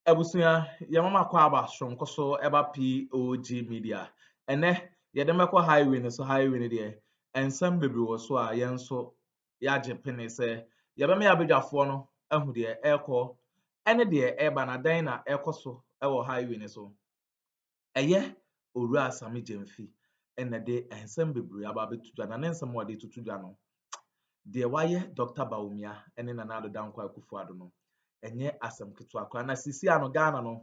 Abusuya, yamama kwa aba from koso eba POG Media. Ene, yedemeko highway ne so highway ne de. Ensem bebre wo so a yenso yaje pene se yebema yabedwafo no ahu de ekọ ene de eba na dan na ekoso ewo highway ne so. Eye owura S.Gyamfi ene de ensem bebre aba betudwa na ensem wo de tutudwa no. De waye Dr. Bawumia ene na Addo dankwa Akuffo no. Enye asem ketewa kwa na sisi ano Ghana no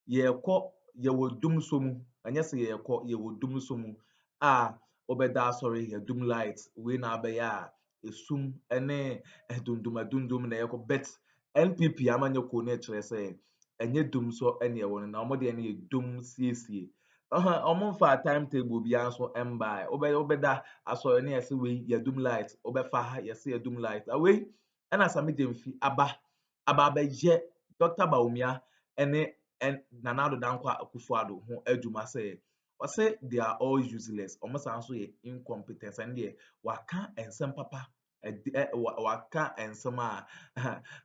yekọ yewo dum so mu enye se yekọ yewo dum so mu a obeda sorry ye dum light we na abeya a esum ene edundum na yekọ bet NPP amanye ko na kire se enye dum so ene yewo na omo de ene ye dum siesie omo fa timetable bia so embai obeda asọrọ na yesi we ye dum light obefa ha yesi ye dum light away ena S.Gyamfi aba je Dr. Bawumia ene na Addo dankwa Akuffo ho adwuma say they are all useless almost so ye incompetence and there waka ensem papa waka ensem a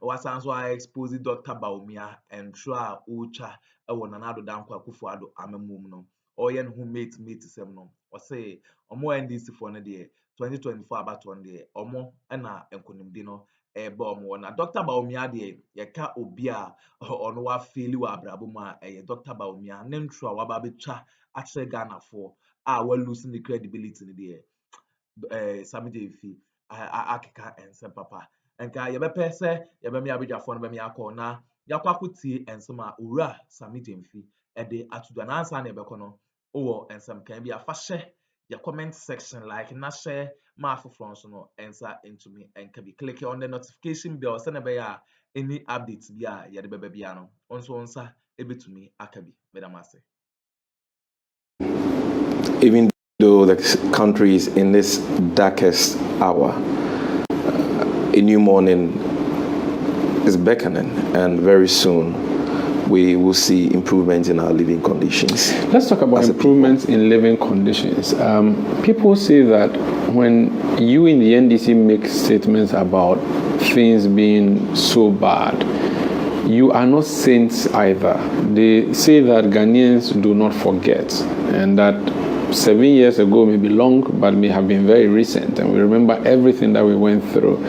wasan so expose Dr. Bawumia and try ucha ewo na Addo dankwa Akuffo amamum no oye no mate sem no say omo NDC for no there 2024 about one there omo na enkonimdi no ebe omo na Dr. Bawumia de yeka obi a ono wa feel wa abrabo mu a Dr. Bawumia ne ntro a waba betwa akere Ghana for a we losing the credibility ne de S.Gyamfi akeka ensem papa enka yebepe se yebemi abedwafo no bemi akọ na yakwa akotie ensem a owura S.Gyamfi de atudwa na ansa na ebekọ no owo ensem kan bi afahye your comment section like na share ma afofro so no answer into me and can be click on the notification bell send ya any updates bia ya de bebe bia no onso onsa ebetumi akabi medamase. Even though the country is in this darkest hour, a new morning is beckoning, and very soon we will see improvements in our living conditions. Let's talk about improvements in living conditions. People say that when you in the NDC make statements about things being so bad, you are not saints either. They say that Ghanaians do not forget, and that 7 years ago may be long, but may have been very recent, and we remember everything that we went through.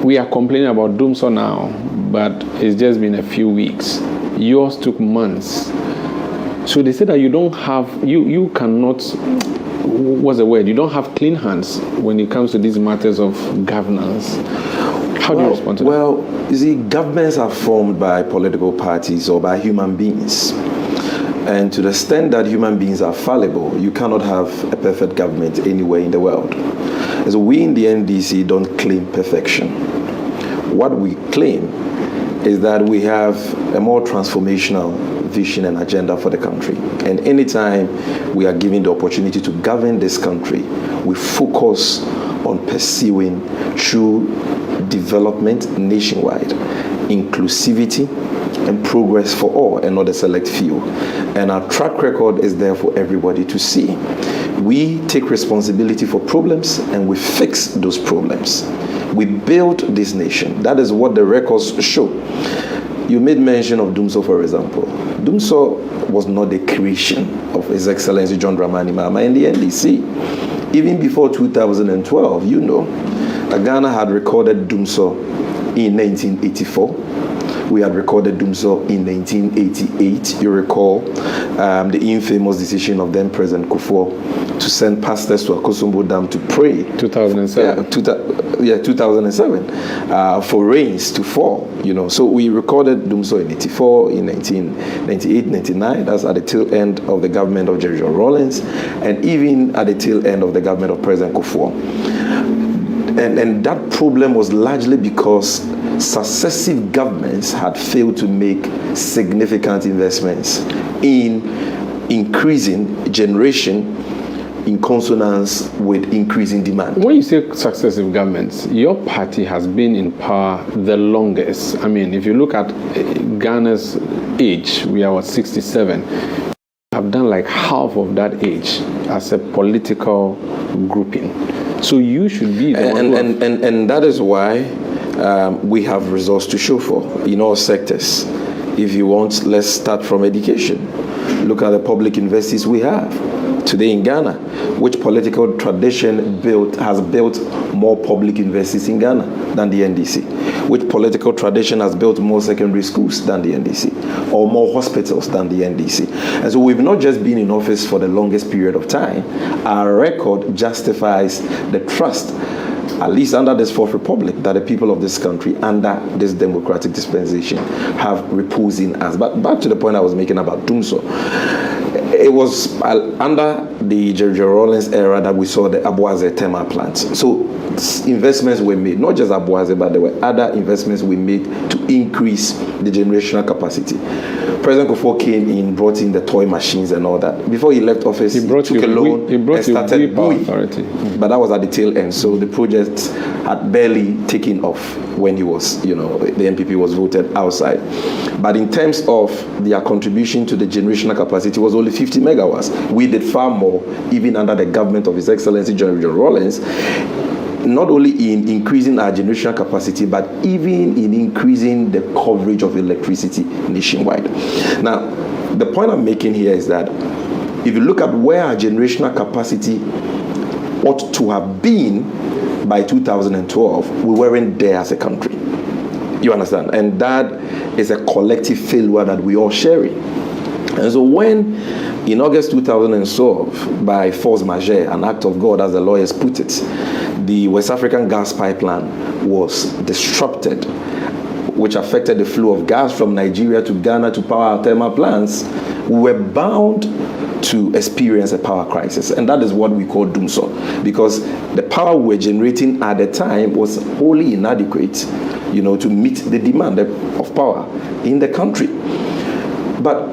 We are complaining about Doomso now, but it's just been a few weeks. Yours took months. So they say that you don't have, you cannot, what's the word? You don't have clean hands when it comes to these matters of governance. How do you respond to that? Well, you see, governments are formed by political parties or by human beings. And to the extent that human beings are fallible, you cannot have a perfect government anywhere in the world. So we in the NDC don't claim perfection. What we claim is that we have a more transformational vision and agenda for the country. And anytime we are given the opportunity to govern this country, we focus on pursuing true development nationwide, inclusivity, and progress for all and not a select few. And our track record is there for everybody to see. We take responsibility for problems and we fix those problems. We built this nation. That is what the records show. You made mention of Doomso, for example. Doomso was not the creation of His Excellency John Dramani Mahama and the NDC. Even before 2012, you know, Ghana had recorded Doomso in 1984. We had recorded Doomso in 1988. You recall the infamous decision of then President Akuffo to send pastors to Akosombo Dam to pray. 2007. 2007 for rains to fall. You know, so we recorded Doomso in 84, in 1998, 99. That's at the tail end of the government of Jerry John Rawlings, and even at the tail end of the government of President Akuffo. And that problem was largely because successive governments had failed to make significant investments in increasing generation in consonance with increasing demand. When you say successive governments, your party has been in power the longest. I mean, if you look at Ghana's age, we are at 67. Have done like half of that age as a political grouping. So you should be the one and that is why we have results to show for in all sectors. If you want, let's start from education. Look at the public universities we have today in Ghana. Which political tradition has built more public universities in Ghana than the NDC? Which political tradition has built more secondary schools than the NDC? Or more hospitals than the NDC? And so we've not just been in office for the longest period of time. Our record justifies the trust, at least under this Fourth Republic, that the people of this country, under this democratic dispensation, have reposed in us. But back to the point I was making about Dumso. It was under the J.J. Rawlings era that we saw the Aboase thermal plants. So investments were made, not just Aboase, but there were other investments we made to increase the generational capacity. President Akuffo came in, brought in the toy machines and all that. Before he left office, he took a loan and started Bui. But that was at the tail end, so the project had barely taken off when he was, the NPP was voted outside. But in terms of their contribution to the generational capacity, it was only 50 megawatts. We did far more, even under the government of His Excellency J.J. Rawlings, not only in increasing our generational capacity, but even in increasing the coverage of electricity nationwide. Now, the point I'm making here is that if you look at where our generational capacity ought to have been by 2012, we weren't there as a country. You understand? And that is a collective failure that we all sharing. And so when, in August 2012, by force majeure, an act of God, as the lawyers put it, the West African gas pipeline was disrupted, which affected the flow of gas from Nigeria to Ghana to power our thermal plants, we were bound to experience a power crisis. And that is what we call Dumso, because the power we were generating at the time was wholly inadequate, to meet the demand of power in the country. But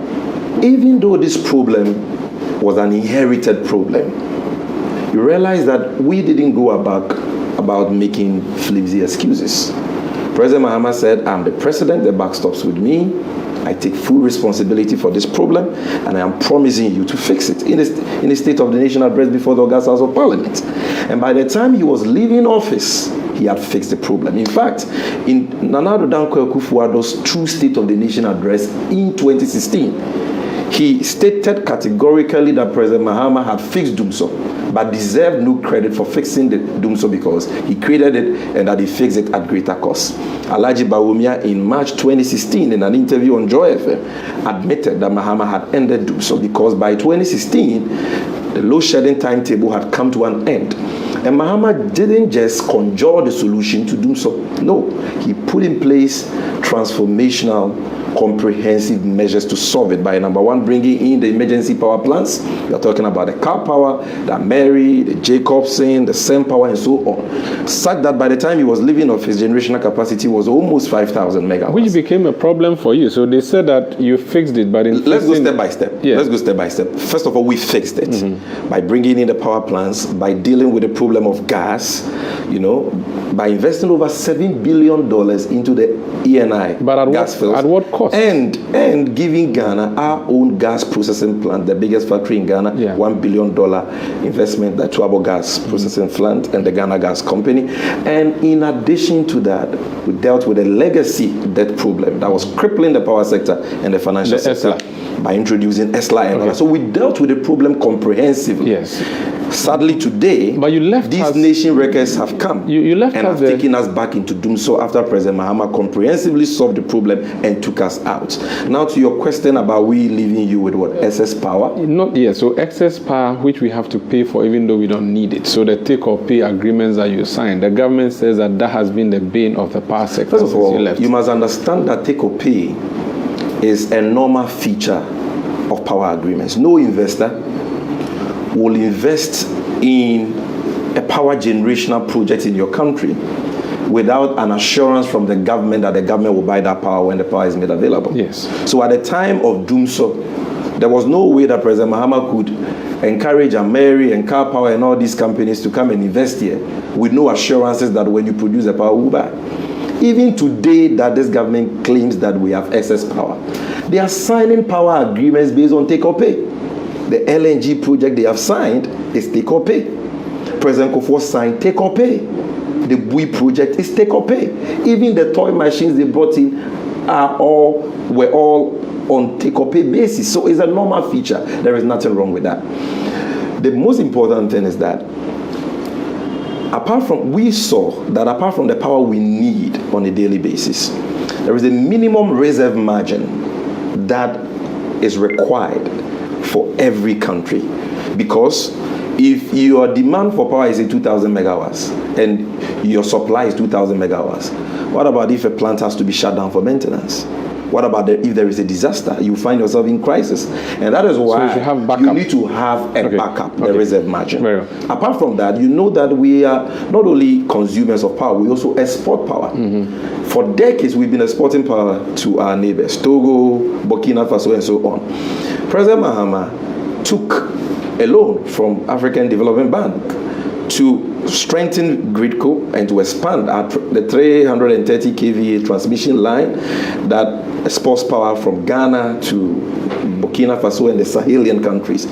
even though this problem was an inherited problem, you realize that we didn't go about making flimsy excuses. President Mahama said, I'm the president, the buck stops with me. I take full responsibility for this problem, and I am promising you to fix it in the State of the Nation address before the August House of Parliament. And by the time he was leaving office, he had fixed the problem. In fact, in Nana Addo Dankwa Akufo-Addo's true State of the Nation address in 2016, he stated categorically that President Mahama had fixed Dumso, but deserved no credit for fixing the Dumso because he created it and that he fixed it at greater cost. Alhaji Bawumia in March 2016 in an interview on Joy FM admitted that Mahama had ended Dumso because by 2016 the load shedding timetable had come to an end. And Mahama didn't just conjure the solution to Dumso. No, he put in place transformational, comprehensive measures to solve it by, number one, bringing in the emergency power plants. You're talking about the Car Power, the Mary, the Jacobson, the Sem Power, and so on. Such that by the time he was leaving off, his generational capacity was almost 5,000 megawatts. Which became a problem for you. So they said that you fixed it, but let's go step by step. Yeah. Let's go step by step. First of all, we fixed it by bringing in the power plants, by dealing with the problem of gas, by investing over $7 billion into the ENI gas fields. At what cost? And giving Ghana our own gas processing plant, the biggest factory in Ghana, $1 billion investment, the Tuabo gas processing plant and the Ghana Gas Company. And in addition to that, we dealt with a legacy debt problem that was crippling the power sector and the financial sector by introducing ESLA and all that. So we dealt with the problem comprehensively. Yes. Sadly today, but you left these nation records have come you left and have taken us back into Dumso after President Mahama comprehensively solved the problem and took us out. Now to your question about we leaving you with what? Excess power? Not yet. So excess power which we have to pay for even though we don't need it. So the take or pay agreements that you signed, the government says that has been the bane of the power sector. First of all, you must understand that take or pay is a normal feature of power agreements. No investor will invest in a power generational project in your country without an assurance from the government that the government will buy that power when the power is made available. Yes. So at the time of Dumso, there was no way that President Mahama could encourage Mary and Car Power and all these companies to come and invest here with no assurances that when you produce the power, we'll buy. Even today that this government claims that we have excess power, they are signing power agreements based on take or pay. The LNG project they have signed is take or pay. President Akuffo signed take or pay. The Bui project is take or pay. Even the toy machines they brought in were all on take-or-pay basis. So it's a normal feature. There is nothing wrong with that. The most important thing is that we saw that apart from the power we need on a daily basis, there is a minimum reserve margin that is required for every country. Because if your demand for power is 2,000 megawatts and your supply is 2,000 megawatts, what about if a plant has to be shut down for maintenance? What about if there is a disaster? You find yourself in crisis. And that is why you need to have a backup, the reserve margin. Apart from that, you know that we are not only consumers of power, we also export power. For decades, we've been exporting power to our neighbors, Togo, Burkina Faso, and so on. President Mahama took a loan from African Development Bank to strengthen Gridco and to expand the 330 kVA transmission line that exports power from Ghana to Burkina Faso and the Sahelian countries.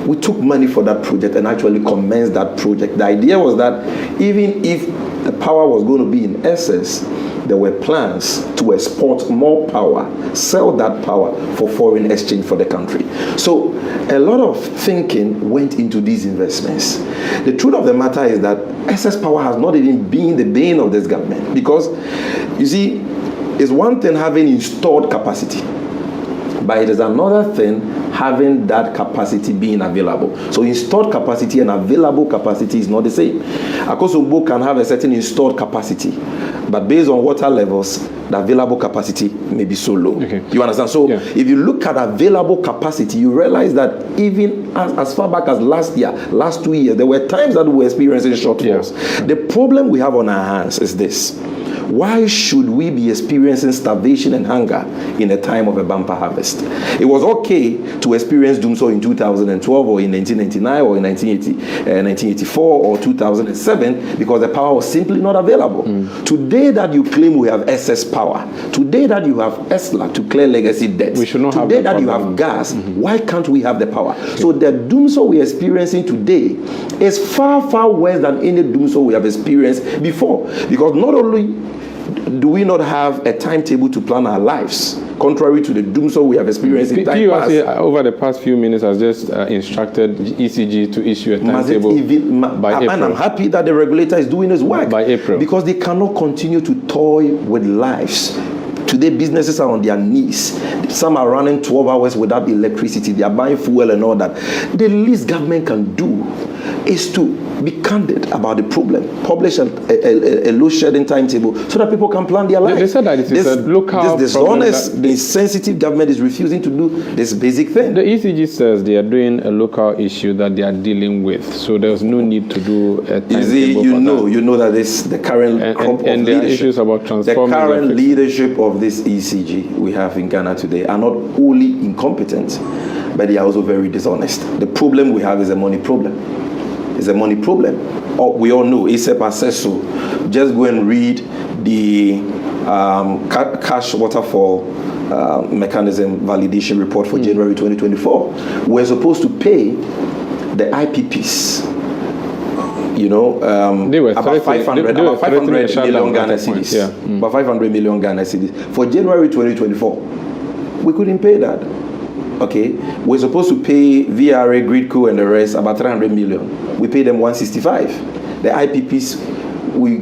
We took money for that project and actually commenced that project. The idea was that even if the power was going to be in excess, there were plans to export more power, sell that power for foreign exchange for the country. So a lot of thinking went into these investments. The truth of the matter is that excess power has not even been the bane of this government, because you see, it's one thing having installed capacity, but it is another thing having that capacity being available. So installed capacity and available capacity is not the same. Akuffo can have a certain installed capacity, but based on water levels, the available capacity may be so low. You understand? So if you look at available capacity, you realize that even as far back as last year, last 2 years, there were times that we were experiencing shortfalls. The problem we have on our hands is this: why should we be experiencing starvation and hunger in a time of a bumper harvest? It was okay to experience doomsday in 2012 or in 1999 or in 1984 or 2007 because the power was simply not available. Today that you claim we have excess power, today that you have ESLA to clear legacy debts, we should not today that you have gas, why can't we have the power? So the doomsday we're experiencing today is far, far worse than any doomsday we have experienced before, because not only do we not have a timetable to plan our lives, contrary to the doomsday we have experienced in time past. Over the past few minutes has just instructed ECG to issue a timetable by April. And I'm happy that the regulator is doing his work by April, because they cannot continue to toy with lives. Today, businesses are on their knees. Some are running 12 hours without electricity. They are buying fuel and all that. The least government can do is to be candid about the problem. Publish a load shedding timetable so that people can plan their lives. They said that it is a local this dishonest, insensitive government is refusing to do this basic thing. The ECG says they are doing a local issue that they are dealing with, so there's no need to do a timetable. You know that the current crop of and there are issues about transforming the current leadership of this ECG we have in Ghana today are not only incompetent, but they are also very dishonest. The problem we have is a money problem. It's a money problem. We all know, Exp0sėr says so. Just go and read the cash waterfall mechanism validation report for January 2024. We're supposed to pay the IPPs, they were about 500 million Ghana cedis. About 500 million Ghana cedis. For January 2024, we couldn't pay that. Okay, we're supposed to pay VRA, Gridco, and the rest about 300 million. We paid them 165. The IPPs, we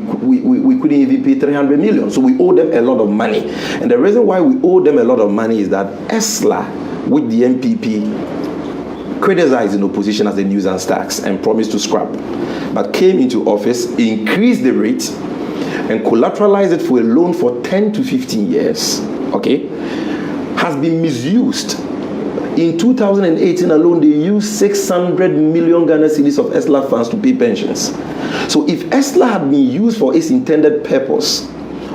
couldn't even pay 300 million. So we owe them a lot of money. And the reason why we owe them a lot of money is that ESLA, with the MPP, criticized in opposition as a nuisance tax and promised to scrap, but came into office, increased the rate, and collateralized it for a loan for 10 to 15 years. Okay, has been misused. In 2018 alone, they used 600 million Ghana cedis of ESLA funds to pay pensions. So if ESLA had been used for its intended purpose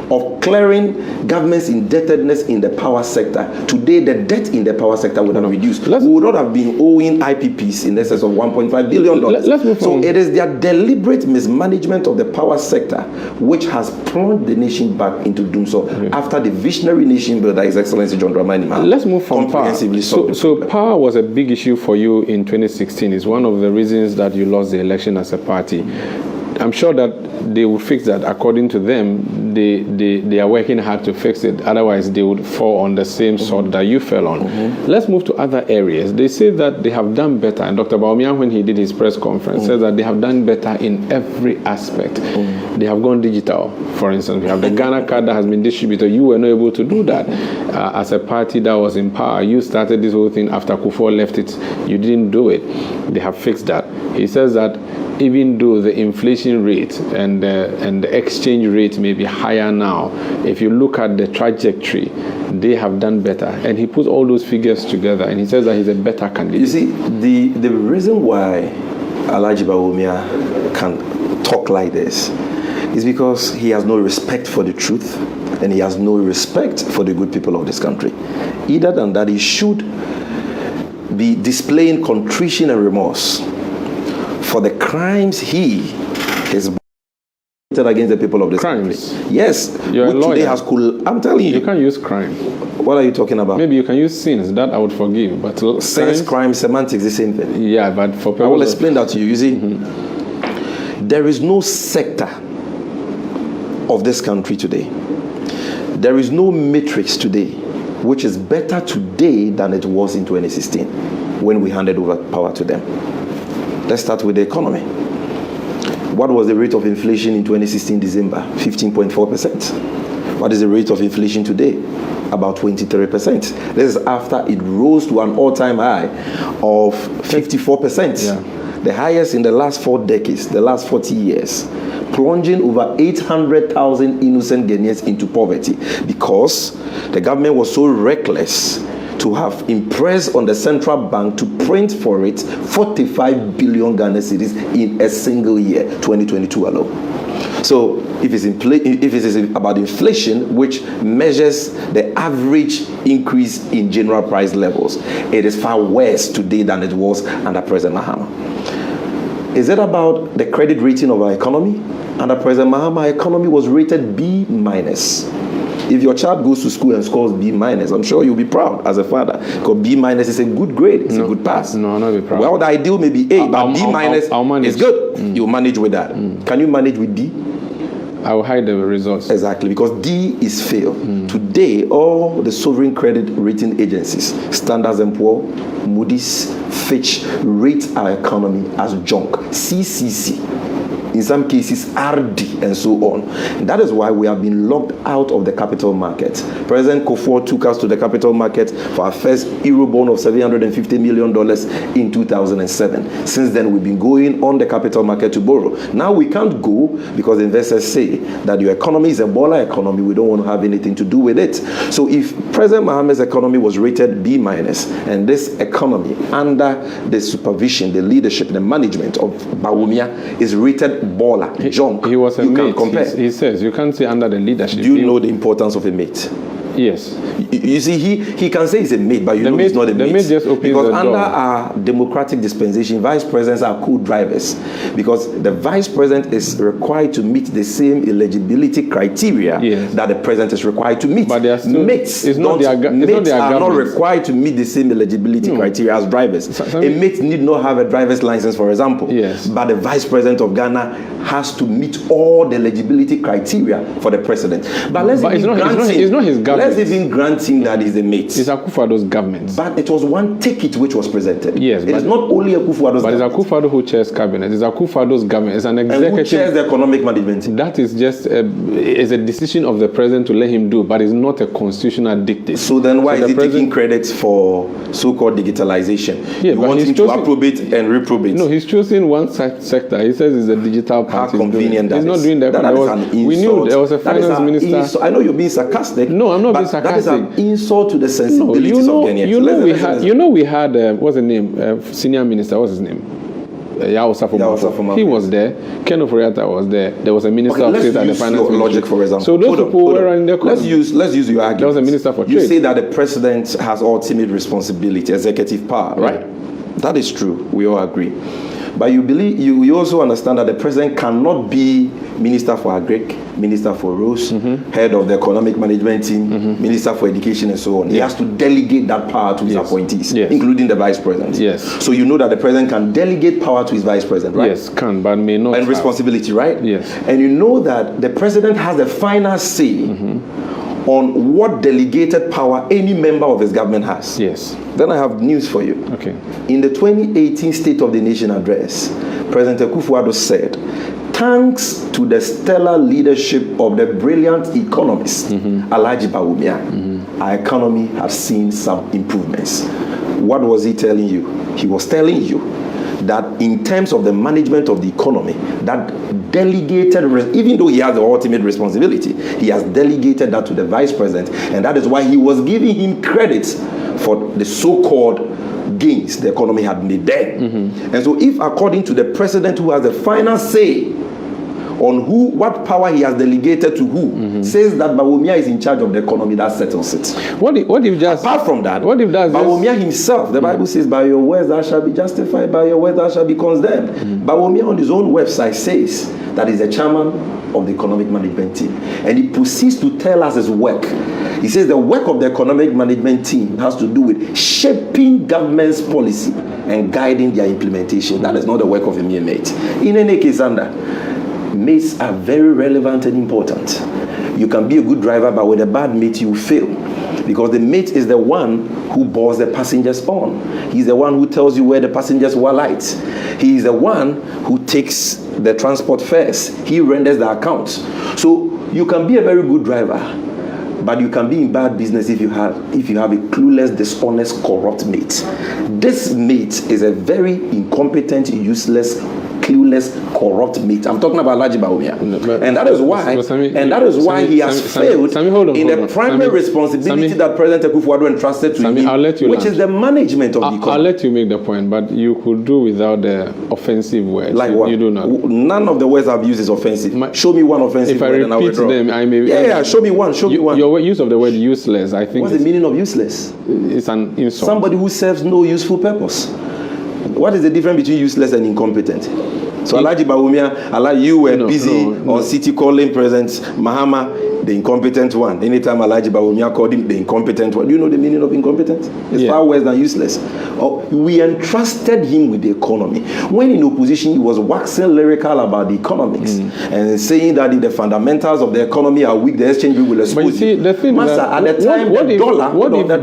of clearing government's indebtedness in the power sector, today the debt in the power sector would have reduced. We would not have been owing IPPs in excess of $1.5 billion. So it is their deliberate mismanagement of the power sector which has plunged the nation back into doomsday after the visionary nation builder, His Excellency John Dramani Mahama. Let's move from power. So power was a big issue for you in 2016. It's one of the reasons that you lost the election as a party. I'm sure that they will fix that. According to them, they are working hard to fix it. Otherwise, they would fall on the same sort that you fell on. Let's move to other areas. They say that they have done better. And Dr. Bawumia, when he did his press conference, said that they have done better in every aspect. They have gone digital. For instance, we have the Ghana card that has been distributed. You were not able to do that as a party that was in power. You started this whole thing after Akuffo left it. You didn't do it. They have fixed that. He says that even though the inflation rate and the exchange rate may be higher now, if you look at the trajectory, they have done better. And he puts all those figures together, and he says that he's a better candidate. You see, the reason why Alhaji Bawumia can talk like this is because he has no respect for the truth, and he has no respect for the good people of this country. Either than that, he should be displaying contrition and remorse for the crimes he has against the people of this country. Yes, you're a lawyer. Today has I'm telling you. You can't use crime. What are you talking about? Maybe you can use sins. That I would forgive. But sins, crime, semantics, the same thing. Yeah, but for people, I will explain that to you. You see, there is no sector of this country today. There is no matrix today which is better today than it was in 2016 when we handed over power to them. Let's start with the economy. What was the rate of inflation in 2016 December? 15.4%. What is the rate of inflation today? About 23%. This is after it rose to an all-time high of 54%. Yeah. The highest in the last 4 decades, the last 40 years, plunging over 800,000 innocent Ghanaians into poverty because the government was so reckless to have impressed on the central bank to print for it 45 billion Ghana cedis in a single year, 2022 alone. So if it is about inflation, which measures the average increase in general price levels, it is far worse today than it was under President Mahama. Is it about the credit rating of our economy? Under President Mahama, our economy was rated B-. If your child goes to school and scores B-, I'm sure you'll be proud as a father, because B- is a good grade, it's a good pass. No, I'm not be proud. Well, the ideal may be A, but B- is good. You'll manage with that. Can you manage with D? I will hide the results. Exactly, because D is fail. Today, all the sovereign credit rating agencies, Standard & Poor, Moody's, Fitch, rate our economy as junk. CCC. In some cases, RD, and so on. And that is why we have been locked out of the capital market. President Akuffo took us to the capital market for our first Eurobond of $750 million in 2007. Since then, we've been going on the capital market to borrow. Now we can't go because investors say that your economy is a baller economy. We don't want to have anything to do with it. So if President Mahama's economy was rated B-, and this economy, under the supervision, the leadership, the management of Bawumia, is rated baller, junk, he was a you mate. can't compare. He says you can't say under the leadership. Do you know the importance of a mate? Yes. You see, he can say he's a mate, but you know he's not a mate. The mate just opens because the under door. our democratic dispensation, vice presidents are co-drivers. Because the vice president is required to meet the same eligibility criteria that the president is required to meet. But they are still, mates are not required to meet the same eligibility criteria as drivers. A mate need not have a driver's license, for example. Yes. But the vice president of Ghana has to meet all the eligibility criteria for the president. But it's not his government. Let's even grant him that he's a mate. It's Akuffo's government. But it was one ticket which was presented. Yes. It is not only Akuffo's government. But it's Akufo who chairs cabinet. It's Akuffo's government. It's an executive. And who chairs the economic management? That is just is a decision of the president to let him do, but it's not a constitutional dictate. So then why is he taking credit for so-called digitalization? Yeah, you want him to approbate and reprobate? No, he's choosing one sector. He says it's a digital part. How convenient that is. He's not doing that. That is an insult. We knew there was a finance minister. I know you're being sarcastic. No, I'm not being sarcastic. That is an insult to the sensibilities of Ghanaians. We had what's the name? Senior minister. What's his name? He was there. Ken Oforiatta was there. There was a minister of state and the finance logic, for example. So those people were in their let's use your argument. There was a minister for trade. You say that the president has ultimate responsibility, executive power, right? That is true. We all agree. But you also understand that the president cannot be Minister for Agric, Minister for Roads, head of the economic management team, Minister for Education, and so on. He has to delegate that power to his appointees, including the vice president. Yes. So you know that the president can delegate power to his vice president, right? Yes, can, but may not. And responsibility, right? Yes. And you know that the president has the final say on what delegated power any member of his government has. Yes. Then I have news for you. Okay. In the 2018 State of the Nation address, President Akuffo said, thanks to the stellar leadership of the brilliant economist, Bawumia, our economy has seen some improvements. What was he telling you? He was telling you that in terms of the management of the economy, that delegated, even though he has the ultimate responsibility, he has delegated that to the vice president, and that is why he was giving him credit for the so-called gains the economy had made then. And so if, according to the president who has the final say on what power he has delegated to who, says that Bawumia is in charge of the economy, that settles it. What if just... Apart from that, what if that's Bawumia himself, the Bible says, by your words thou shalt be justified, by your words thou shalt be condemned. Bawumia on his own website says that he's the chairman of the economic management team. And he proceeds to tell us his work. He says the work of the economic management team has to do with shaping government's policy and guiding their implementation. That is not the work of a mere mate. In any case, mates are very relevant and important. You can be a good driver, but with a bad mate, you fail. Because the mate is the one who boards the passengers on. He's the one who tells you where the passengers will alight. He is the one who takes the transport fares. He renders the accounts. So you can be a very good driver, but you can be in bad business if you have a clueless, dishonest, corrupt mate. This mate is a very incompetent, useless, clueless, corrupt mate. I'm talking about Bawumia. And that is why he has failed in the primary responsibility that President Akuffo entrusted to him, which is the management of the economy. I'll let you make the point, but you could do without the offensive words. Like what? You do not. None of the words I've used is offensive. Show me one offensive word and I will draw. Them, I may... Yeah, show me one. Your use of the word useless, I think... What's the meaning of useless? It's an insult. Somebody who serves no useful purpose. What is the difference between useless and incompetent? So Bawumia, you were busy on city calling President Mahama the incompetent one. Anytime Bawumia called him the incompetent one, do you know the meaning of incompetent? It's far worse than useless. We entrusted him with the economy. When in opposition, he was waxing lyrical about the economics and saying that if the fundamentals of the economy are weak, the exchange rate will explode. But you see, the thing Master, at the time, the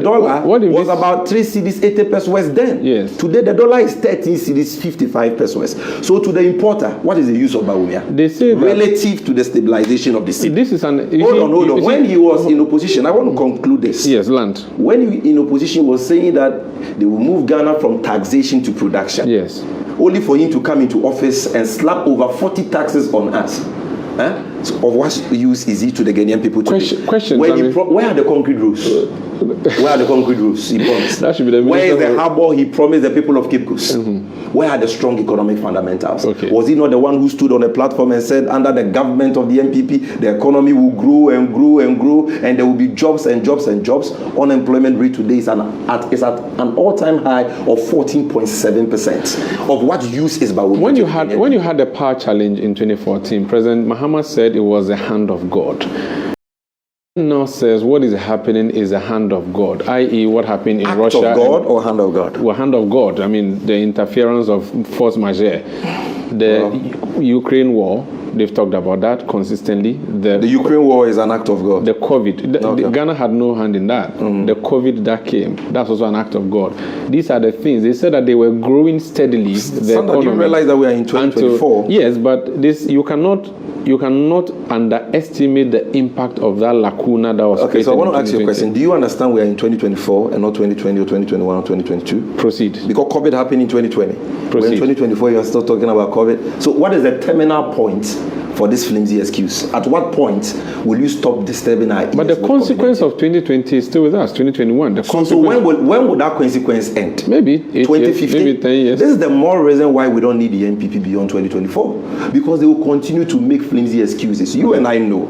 dollar was about 3 cedis, 80 pesos then. Yes. Today, the dollar is 13 cedis, 55 pesos. So to the importer, what is the use of Bawumia? They say relative to the stabilization of the city. This is an... Hold on. When he was in opposition, I want to conclude this. Yes, land. When he in opposition, he was saying that they will move Ghana from taxation to production. Yes. Only for him to come into office and slap over 40 taxes on us. So of what use is he to the Ghanaian people today? Question. Where are the concrete roofs? Where are the concrete roofs he promised? That should be the Where is the harbour he promised the people of Cape Coast? Where are the strong economic fundamentals? Okay. Was he not the one who stood on a platform and said, under the government of the MPP, the economy will grow and grow and grow, and there will be jobs and jobs and jobs? Unemployment rate today is at an all-time high of 14.7%. Of what use is Bawumia? When you had the power challenge in 2014, President Mahama said it was the hand of God. Now says what is happening is the hand of God, i.e. what happened in Russia. Act of God or hand of God? Well, hand of God. I mean, the interference of force majeure. The Ukraine war, they've talked about that consistently. The Ukraine war is an act of God. The COVID. Ghana had no hand in that. The COVID that came, that's also an act of God. These are the things. They said that they were growing steadily. Do you realize that we are in 2024? Yes, but this you cannot underestimate the impact of that lacuna that was created. Okay, so I want to ask you a question. Do you understand we are in 2024 and not 2020 or 2021 or 2022? Proceed. Because COVID happened in 2020. Proceed. We're in 2024, you are still talking about COVID. So what is the terminal point for this flimsy excuse? At what point will you stop disturbing our ears? But the consequence of 2020 is still with us, 2021. So when will that consequence end? Maybe 2050? Maybe 10 years. This is the more reason why we don't need the NPP beyond 2024. Because they will continue to make flimsy excuses. You and I know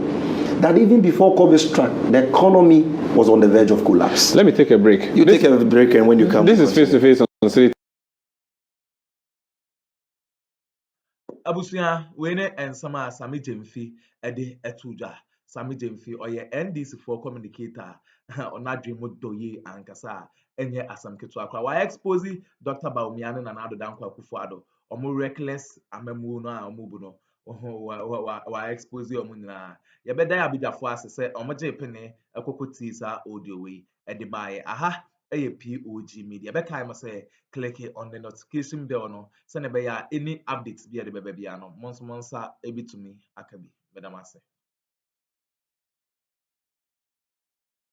that even before COVID struck, the economy was on the verge of collapse. Let me take a break. Take a break, and when you come... This is face-to-face on City abusua we ne ensama S.Gyamfi ede etudwa. S.Gyamfi oye NDC for communicator onadwe mu doye ankasa enye asam ketu akwa wa expose Dr. Bawumia ne na Addo danko Akuffo Addo omo reckless amamu no a omo bu no wa expose omo nyina ye beda ya bidafo ase se omo je pene ekokoti sa audio we ede bae aha POG Media. Be kai say click on the notification bell no so ne be ya any updates be the bebe bia no monsa ebitumi akabi. Bedamase.